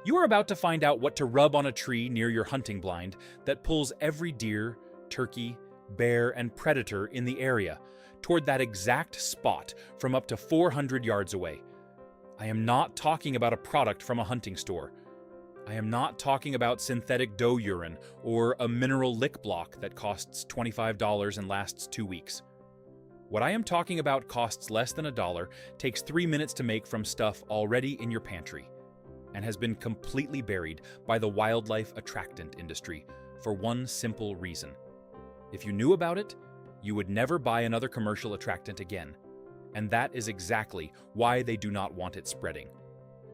You are about to find out what to rub on a tree near your hunting blind that pulls every deer, turkey, bear, and predator in the area toward that exact spot from up to 400 yards away. I am not talking about a product from a hunting store. I am not talking about synthetic doe urine or a mineral lick block that costs $25 and lasts 2 weeks. What I am talking about costs less than $1, takes 3 minutes to make from stuff already in your pantry, and has been completely buried by the wildlife attractant industry for one simple reason. If you knew about it, you would never buy another commercial attractant again, and that is exactly why they do not want it spreading.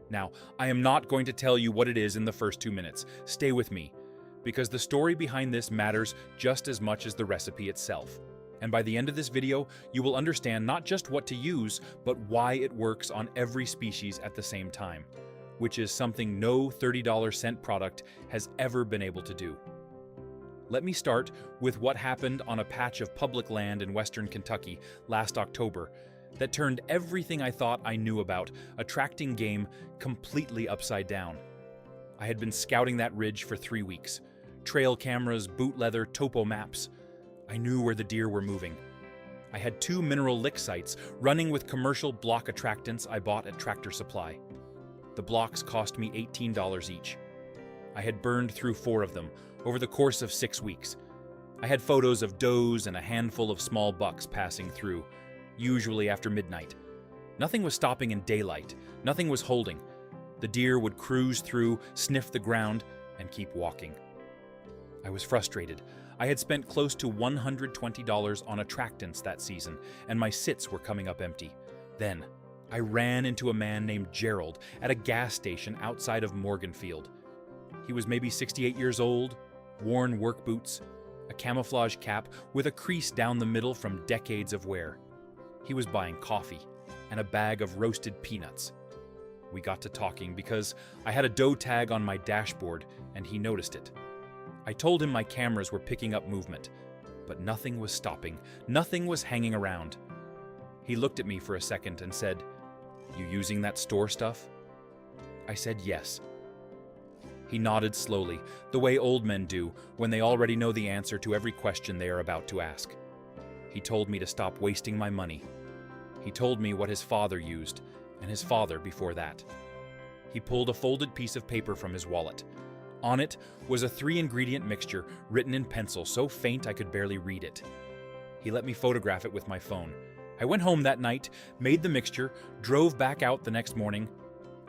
Now, I am not going to tell you what it is in the first 2 minutes. Stay with me, because the story behind this matters just as much as the recipe itself. And by the end of this video, you will understand not just what to use, but why it works on every species at the same time, which is something no $30 scent product has ever been able to do. Let me start with what happened on a patch of public land in western Kentucky last October that turned everything I thought I knew about attracting game completely upside down. I had been scouting that ridge for 3 weeks. Trail cameras, boot leather, topo maps. I knew where the deer were moving. I had 2 mineral lick sites running with commercial block attractants I bought at Tractor Supply. The blocks cost me $18 each. I had burned through 4 of them over the course of 6 weeks. I had photos of does and a handful of small bucks passing through, usually after midnight. Nothing was stopping in daylight. Nothing was holding. The deer would cruise through, sniff the ground, and keep walking. I was frustrated. I had spent close to $120 on attractants that season, and my sits were coming up empty. Then, I ran into a man named Gerald at a gas station outside of Morganfield. He was maybe 68 years old, worn work boots, a camouflage cap with a crease down the middle from decades of wear. He was buying coffee and a bag of roasted peanuts. We got to talking because I had a doe tag on my dashboard and he noticed it. I told him my cameras were picking up movement, but nothing was stopping, nothing was hanging around. He looked at me for a second and said, "You using that store stuff?" I said yes. He nodded slowly, the way old men do when they already know the answer to every question they are about to ask. He told me to stop wasting my money. He told me what his father used, and his father before that. He pulled a folded piece of paper from his wallet. On it was a 3-ingredient mixture written in pencil so faint I could barely read it. He let me photograph it with my phone. I went home that night, made the mixture, drove back out the next morning,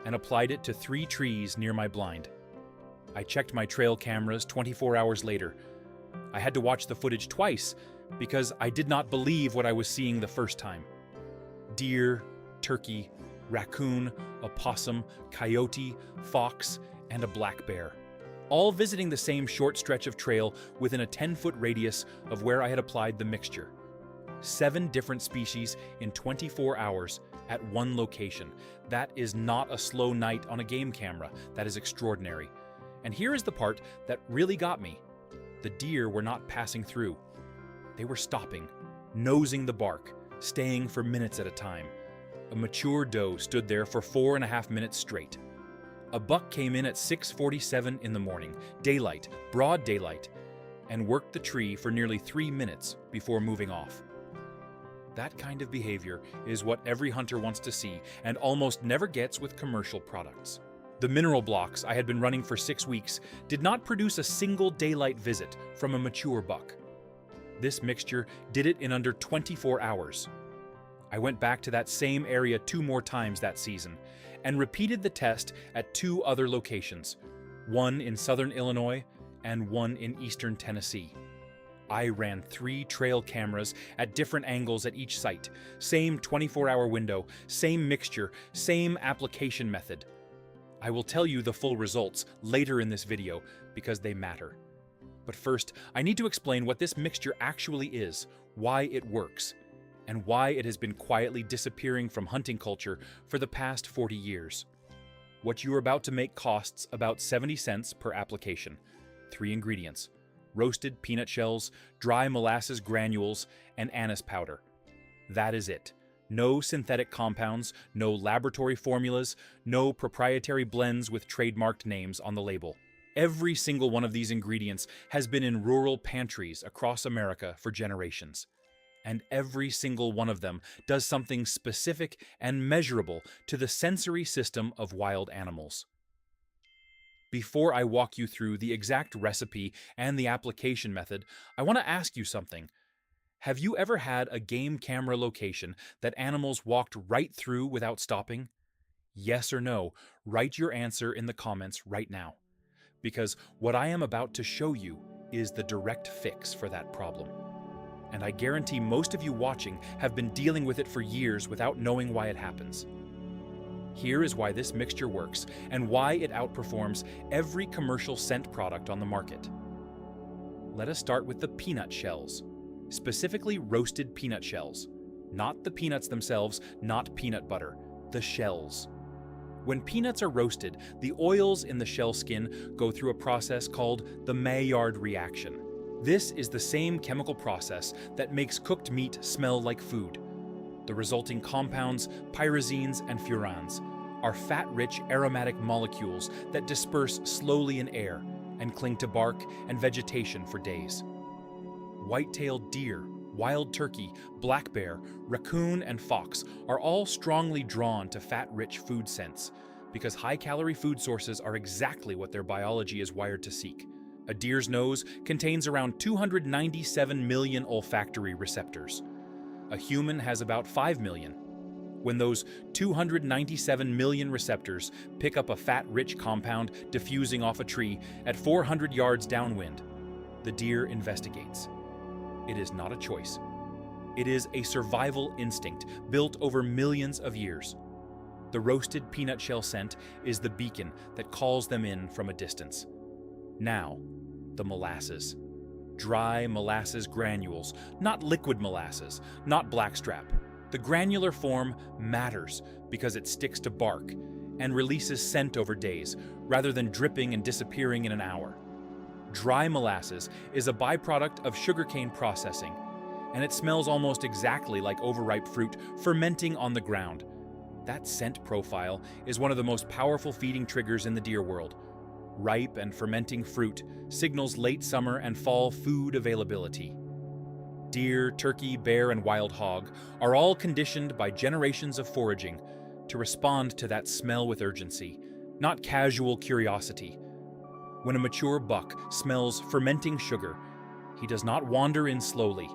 and applied it to 3 trees near my blind. I checked my trail cameras 24 hours later. I had to watch the footage twice because I did not believe what I was seeing the first time. Deer, turkey, raccoon, opossum, coyote, fox, and a black bear, all visiting the same short stretch of trail within a 10-foot radius of where I had applied the mixture. 7 different species in 24 hours at one location. That is not a slow night on a game camera. That is extraordinary. And here is the part that really got me. The deer were not passing through. They were stopping, nosing the bark, staying for minutes at a time. A mature doe stood there for 4.5 minutes straight. A buck came in at 6:47 in the morning, daylight, broad daylight, and worked the tree for nearly 3 minutes before moving off. That kind of behavior is what every hunter wants to see and almost never gets with commercial products. The mineral blocks I had been running for 6 weeks did not produce a single daylight visit from a mature buck. This mixture did it in under 24 hours. I went back to that same area 2 more times that season and repeated the test at 2 other locations, one in southern Illinois and one in eastern Tennessee. I ran 3 trail cameras at different angles at each site, same 24-hour window, same mixture, same application method. I will tell you the full results later in this video because they matter. But first, I need to explain what this mixture actually is, why it works, and why it has been quietly disappearing from hunting culture for the past 40 years. What you are about to make costs about 70 cents per application. 3 ingredients: roasted peanut shells, dry molasses granules, and anise powder. That is it. No synthetic compounds, no laboratory formulas, no proprietary blends with trademarked names on the label. Every single one of these ingredients has been in rural pantries across America for generations. And every single one of them does something specific and measurable to the sensory system of wild animals. Before I walk you through the exact recipe and the application method, I want to ask you something. Have you ever had a game camera location that animals walked right through without stopping? Yes or no? Write your answer in the comments right now. Because what I am about to show you is the direct fix for that problem. And I guarantee most of you watching have been dealing with it for years without knowing why it happens. Here is why this mixture works and why it outperforms every commercial scent product on the market. Let us start with the peanut shells, specifically roasted peanut shells. Not the peanuts themselves, not peanut butter, the shells. When peanuts are roasted, the oils in the shell skin go through a process called the Maillard reaction. This is the same chemical process that makes cooked meat smell like food. The resulting compounds, pyrazines and furans, are fat-rich aromatic molecules that disperse slowly in air and cling to bark and vegetation for days. White-tailed deer, wild turkey, black bear, raccoon, and fox are all strongly drawn to fat-rich food scents because high-calorie food sources are exactly what their biology is wired to seek. A deer's nose contains around 297 million olfactory receptors. A human has about 5 million. When those 297 million receptors pick up a fat-rich compound diffusing off a tree at 400 yards downwind, the deer investigates. It is not a choice. It is a survival instinct built over millions of years. The roasted peanut shell scent is the beacon that calls them in from a distance. Now, the molasses. Dry molasses granules, not liquid molasses, not blackstrap. The granular form matters because it sticks to bark and releases scent over days, rather than dripping and disappearing in an hour. Dry molasses is a byproduct of sugarcane processing, and it smells almost exactly like overripe fruit fermenting on the ground. That scent profile is one of the most powerful feeding triggers in the deer world. Ripe and fermenting fruit signals late summer and fall food availability. Deer, turkey, bear, and wild hog are all conditioned by generations of foraging to respond to that smell with urgency, not casual curiosity. When a mature buck smells fermenting sugar, he does not wander in slowly.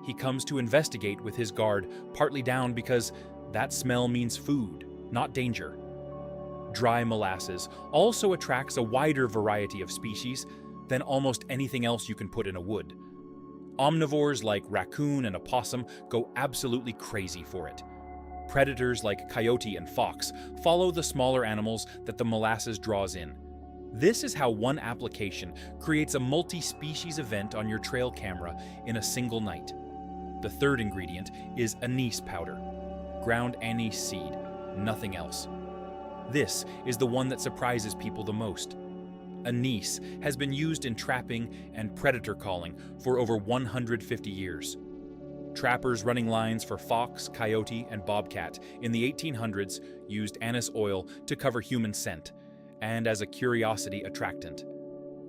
He comes to investigate with his guard partly down because that smell means food, not danger. Dry molasses also attracts a wider variety of species than almost anything else you can put in a wood. Omnivores like raccoon and opossum go absolutely crazy for it. Predators like coyote and fox follow the smaller animals that the molasses draws in. This is how one application creates a multi-species event on your trail camera in a single night. The third ingredient is anise powder. Ground anise seed, nothing else. This is the one that surprises people the most. Anise has been used in trapping and predator calling for over 150 years. Trappers running lines for fox, coyote, and bobcat in the 1800s used anise oil to cover human scent and as a curiosity attractant.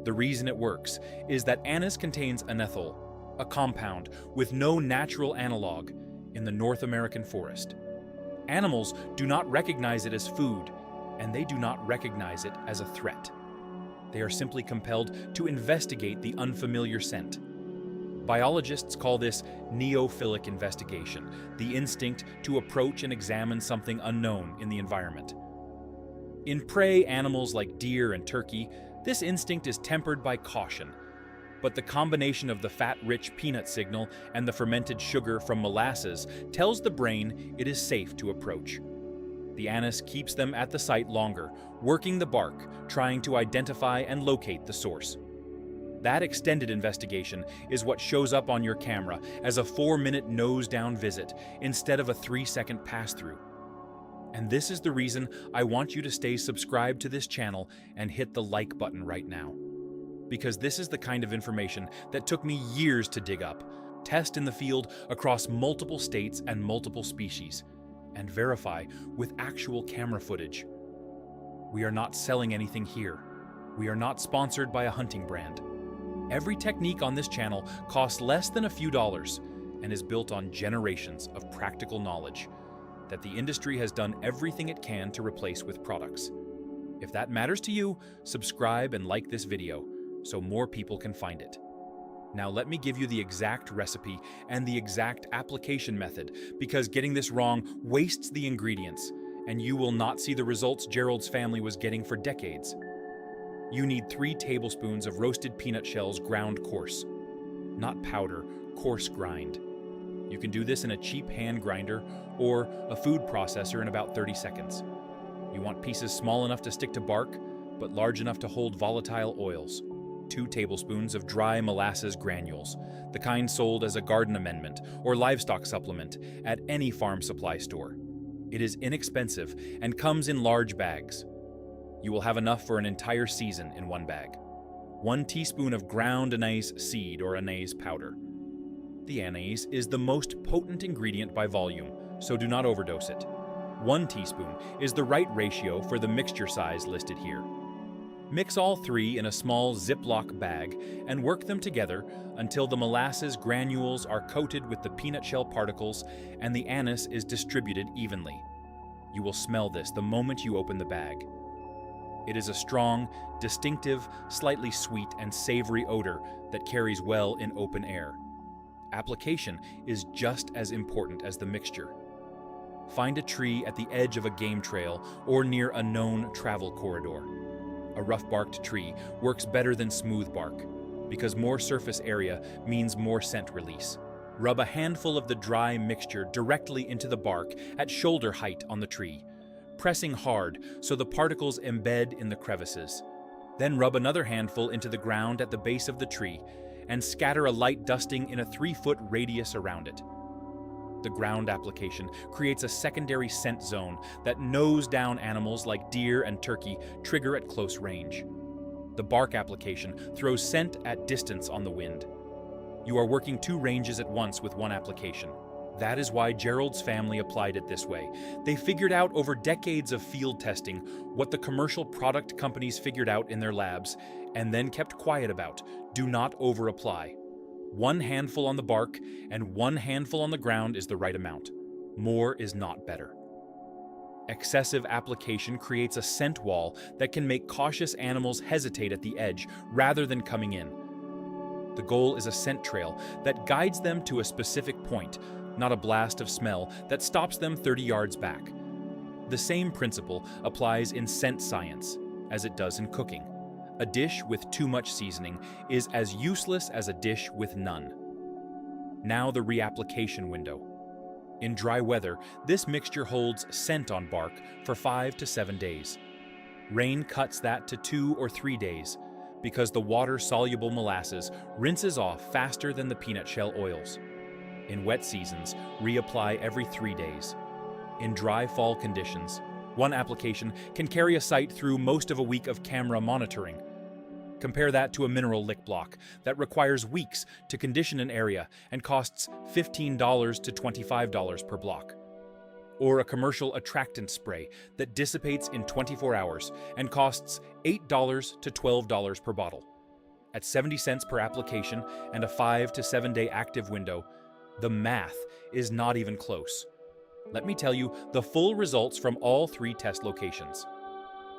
The reason it works is that anise contains anethol, a compound with no natural analog in the North American forest. Animals do not recognize it as food, and they do not recognize it as a threat. They are simply compelled to investigate the unfamiliar scent. Biologists call this neophilic investigation, the instinct to approach and examine something unknown in the environment. In prey animals like deer and turkey, this instinct is tempered by caution, but the combination of the fat-rich peanut signal and the fermented sugar from molasses tells the brain it is safe to approach. The anise keeps them at the site longer, working the bark, trying to identify and locate the source. That extended investigation is what shows up on your camera as a 4-minute nose-down visit instead of a 3-second pass-through. And this is the reason I want you to stay subscribed to this channel and hit the like button right now. Because this is the kind of information that took me years to dig up, Test in the field across multiple states and multiple species, and verify with actual camera footage. We are not selling anything here. We are not sponsored by a hunting brand. Every technique on this channel costs less than a few dollars and is built on generations of practical knowledge that the industry has done everything it can to replace with products. If that matters to you, subscribe and like this video so more people can find it. Now let me give you the exact recipe and the exact application method, because getting this wrong wastes the ingredients, and you will not see the results Gerald's family was getting for decades. You need 3 tablespoons of roasted peanut shells ground coarse. Not powder, coarse grind. You can do this in a cheap hand grinder or a food processor in about 30 seconds. You want pieces small enough to stick to bark, but large enough to hold volatile oils. 2 tablespoons of dry molasses granules, the kind sold as a garden amendment or livestock supplement at any farm supply store. It is inexpensive and comes in large bags. You will have enough for an entire season in one bag. 1 teaspoon of ground anise seed or anise powder. The anise is the most potent ingredient by volume, so do not overdose it. 1 teaspoon is the right ratio for the mixture size listed here. Mix all 3 in a small Ziploc bag and work them together until the molasses granules are coated with the peanut shell particles and the anise is distributed evenly. You will smell this the moment you open the bag. It is a strong, distinctive, slightly sweet and savory odor that carries well in open air. Application is just as important as the mixture. Find a tree at the edge of a game trail or near a known travel corridor. A rough-barked tree works better than smooth bark, because more surface area means more scent release. Rub a handful of the dry mixture directly into the bark at shoulder height on the tree, pressing hard so the particles embed in the crevices. Then rub another handful into the ground at the base of the tree and scatter a light dusting in a 3-foot radius around it. The ground application creates a secondary scent zone that nose down animals like deer and turkey trigger at close range. The bark application throws scent at distance on the wind. You are working 2 ranges at once with 1 application. That is why Gerald's family applied it this way. They figured out over decades of field testing what the commercial product companies figured out in their labs and then kept quiet about. Do not over-apply. 1 handful on the bark and 1 handful on the ground is the right amount. More is not better. Excessive application creates a scent wall that can make cautious animals hesitate at the edge rather than coming in. The goal is a scent trail that guides them to a specific point, not a blast of smell that stops them 30 yards back. The same principle applies in scent science as it does in cooking. A dish with too much seasoning is as useless as a dish with none. Now the reapplication window. In dry weather, this mixture holds scent on bark for 5 to 7 days. Rain cuts that to 2 or 3 days because the water-soluble molasses rinses off faster than the peanut shell oils. In wet seasons, reapply every 3 days. In dry fall conditions, 1 application can carry a site through most of a week of camera monitoring. Compare that to a mineral lick block that requires weeks to condition an area and costs $15 to $25 per block. Or a commercial attractant spray that dissipates in 24 hours and costs $8 to $12 per bottle. At 70 cents per application and a 5 to 7 day active window, the math is not even close. Let me tell you the full results from all 3 test locations.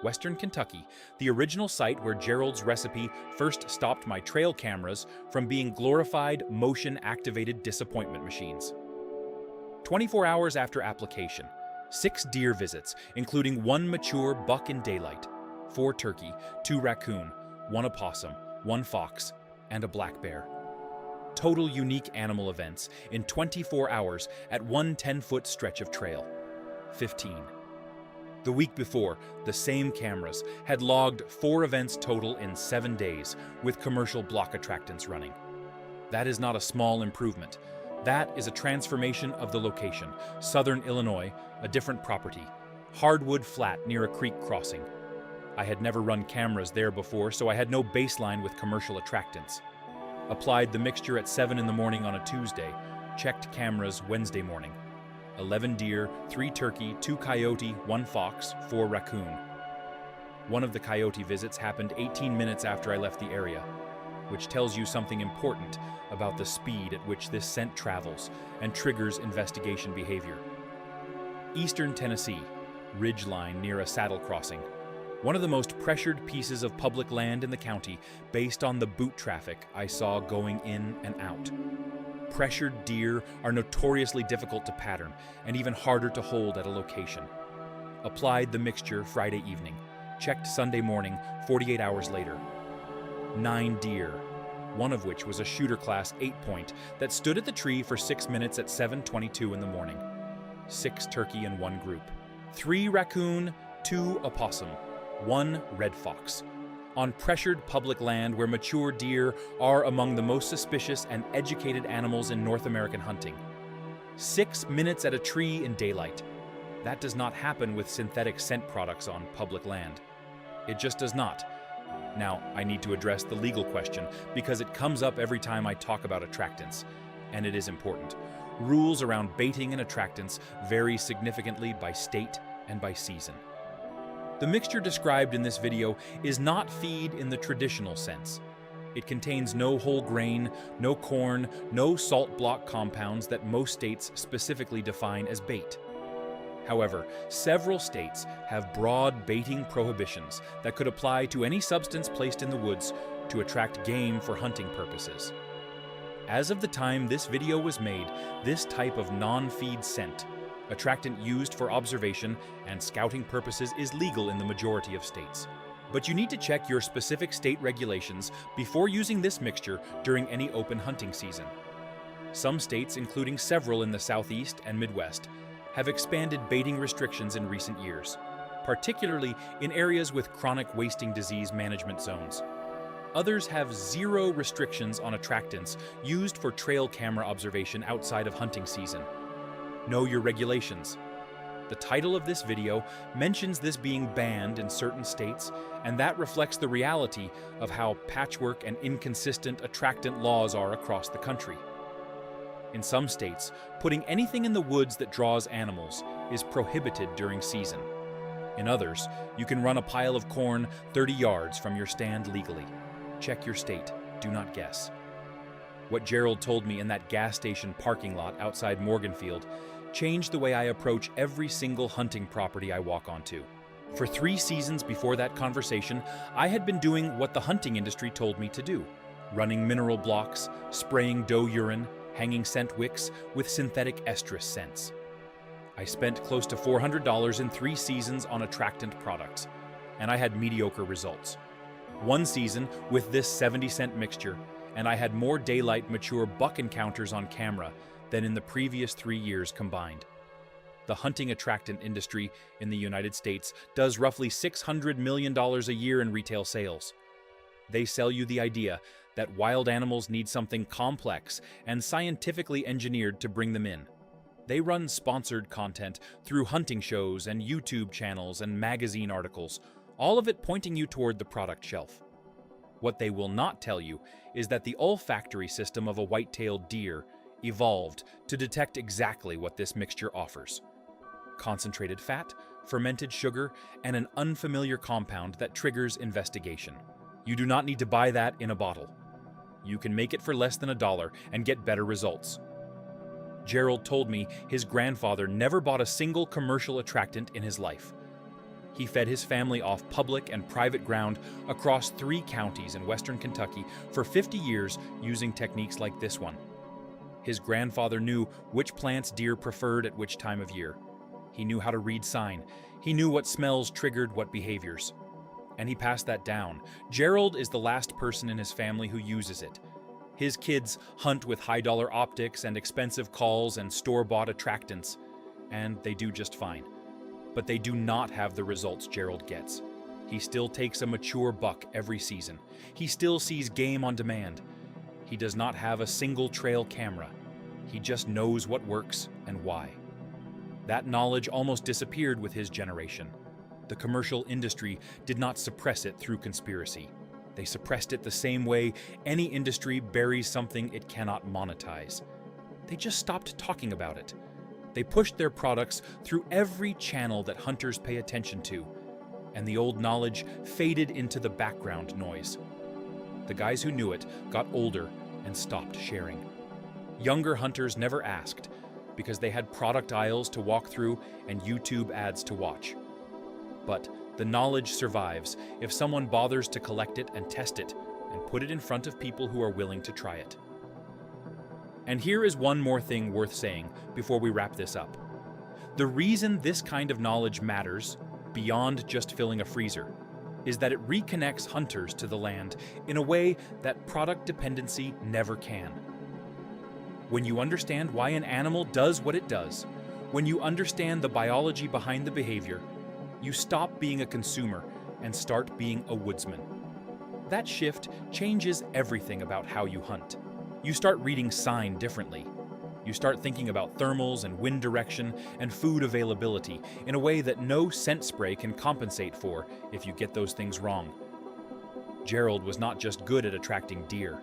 Western Kentucky, the original site where Gerald's recipe first stopped my trail cameras from being glorified motion-activated disappointment machines. 24 hours after application, 6 deer visits, including 1 mature buck in daylight, 4 turkey, 2 raccoon, 1 opossum, 1 fox, and a black bear. Total unique animal events in 24 hours at 1 10-foot stretch of trail. 15. The week before, the same cameras had logged 4 events total in 7 days with commercial block attractants running. That is not a small improvement. That is a transformation of the location, southern Illinois, a different property, hardwood flat near a creek crossing. I had never run cameras there before, so I had no baseline with commercial attractants. Applied the mixture at 7 in the morning on a Tuesday. Checked cameras Wednesday morning. 11 deer, 3 turkey, 2 coyote, 1 fox, 4 raccoon. One of the coyote visits happened 18 minutes after I left the area, which tells you something important about the speed at which this scent travels and triggers investigation behavior. Eastern Tennessee, ridgeline near a saddle crossing. One of the most pressured pieces of public land in the county based on the boot traffic I saw going in and out. Pressured deer are notoriously difficult to pattern and even harder to hold at a location. Applied the mixture Friday evening. Checked Sunday morning, 48 hours later. 9 deer, one of which was a shooter class 8-point that stood at the tree for 6 minutes at 7:22 in the morning. 6 turkey in one group. 3 raccoon, 2 opossum, 1 red fox. On pressured public land where mature deer are among the most suspicious and educated animals in North American hunting. 6 minutes at a tree in daylight. That does not happen with synthetic scent products on public land. It just does not. Now, I need to address the legal question because it comes up every time I talk about attractants, and it is important. Rules around baiting and attractants vary significantly by state and by season. The mixture described in this video is not feed in the traditional sense. It contains no whole grain, no corn, no salt block compounds that most states specifically define as bait. However, several states have broad baiting prohibitions that could apply to any substance placed in the woods to attract game for hunting purposes. As of the time this video was made, this type of non-feed scent, attractant used for observation and scouting purposes, is legal in the majority of states. But you need to check your specific state regulations before using this mixture during any open hunting season. Some states, including several in the Southeast and Midwest, have expanded baiting restrictions in recent years, particularly in areas with chronic wasting disease management zones. Others have zero restrictions on attractants used for trail camera observation outside of hunting season. Know your regulations. The title of this video mentions this being banned in certain states, and that reflects the reality of how patchwork and inconsistent attractant laws are across the country. In some states, putting anything in the woods that draws animals is prohibited during season. In others, you can run a pile of corn 30 yards from your stand legally. Check your state. Do not guess. What Gerald told me in that gas station parking lot outside Morganfield changed the way I approach every single hunting property I walk onto. For 3 seasons before that conversation, I had been doing what the hunting industry told me to do: running mineral blocks, spraying doe urine, hanging scent wicks with synthetic estrus scents. I spent close to $400 in 3 seasons on attractant products, and I had mediocre results. One season with this 70-cent mixture, and I had more daylight mature buck encounters on camera than in the previous 3 years combined. The hunting attractant industry in the United States does roughly $600 million a year in retail sales. They sell you the idea that wild animals need something complex and scientifically engineered to bring them in. They run sponsored content through hunting shows and YouTube channels and magazine articles, all of it pointing you toward the product shelf. What they will not tell you is that the olfactory system of a white-tailed deer evolved to detect exactly what this mixture offers: concentrated fat, fermented sugar, and an unfamiliar compound that triggers investigation. You do not need to buy that in a bottle. You can make it for less than $1 and get better results. Gerald told me his grandfather never bought a single commercial attractant in his life. He fed his family off public and private ground across 3 counties in western Kentucky for 50 years using techniques like this one. His grandfather knew which plants deer preferred at which time of year. He knew how to read sign. He knew what smells triggered what behaviors. And he passed that down. Gerald is the last person in his family who uses it. His kids hunt with high-dollar optics and expensive calls and store-bought attractants, and they do just fine. But they do not have the results Gerald gets. He still takes a mature buck every season. He still sees game on demand. He does not have a single trail camera. He just knows what works and why. That knowledge almost disappeared with his generation. The commercial industry did not suppress it through conspiracy. They suppressed it the same way any industry buries something it cannot monetize. They just stopped talking about it. They pushed their products through every channel that hunters pay attention to, and the old knowledge faded into the background noise. The guys who knew it got older and stopped sharing. Younger hunters never asked because they had product aisles to walk through and YouTube ads to watch. But the knowledge survives if someone bothers to collect it and test it and put it in front of people who are willing to try it. And here is one more thing worth saying before we wrap this up. The reason this kind of knowledge matters, beyond just filling a freezer, is that it reconnects hunters to the land in a way that product dependency never can. When you understand why an animal does what it does, when you understand the biology behind the behavior, you stop being a consumer and start being a woodsman. That shift changes everything about how you hunt. You start reading sign differently. You start thinking about thermals and wind direction and food availability in a way that no scent spray can compensate for if you get those things wrong. Gerald was not just good at attracting deer.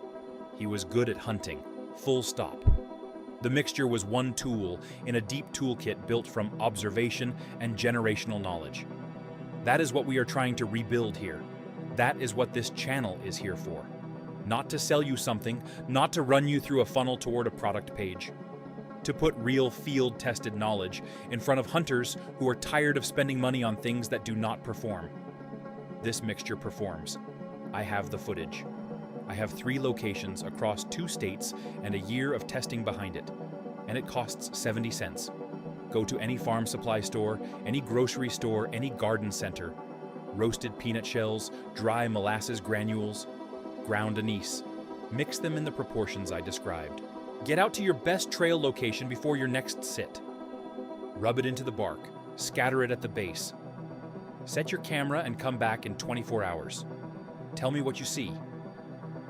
He was good at hunting, full stop. The mixture was one tool in a deep toolkit built from observation and generational knowledge. That is what we are trying to rebuild here. That is what this channel is here for. Not to sell you something, not to run you through a funnel toward a product page. To put real field-tested knowledge in front of hunters who are tired of spending money on things that do not perform. This mixture performs. I have the footage. I have 3 locations across 2 states and a year of testing behind it. And it costs 70 cents. Go to any farm supply store, any grocery store, any garden center. Roasted peanut shells, dry molasses granules, ground anise. Mix them in the proportions I described. Get out to your best trail location before your next sit. Rub it into the bark. Scatter it at the base. Set your camera and come back in 24 hours. Tell me what you see.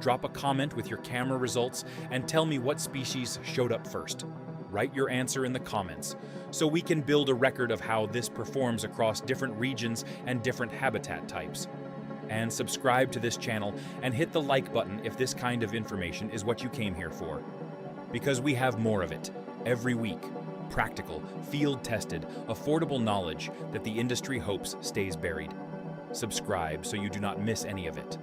Drop a comment with your camera results and tell me what species showed up first. Write your answer in the comments so we can build a record of how this performs across different regions and different habitat types. And subscribe to this channel and hit the like button if this kind of information is what you came here for. Because we have more of it, every week. Practical, field-tested, affordable knowledge that the industry hopes stays buried. Subscribe so you do not miss any of it.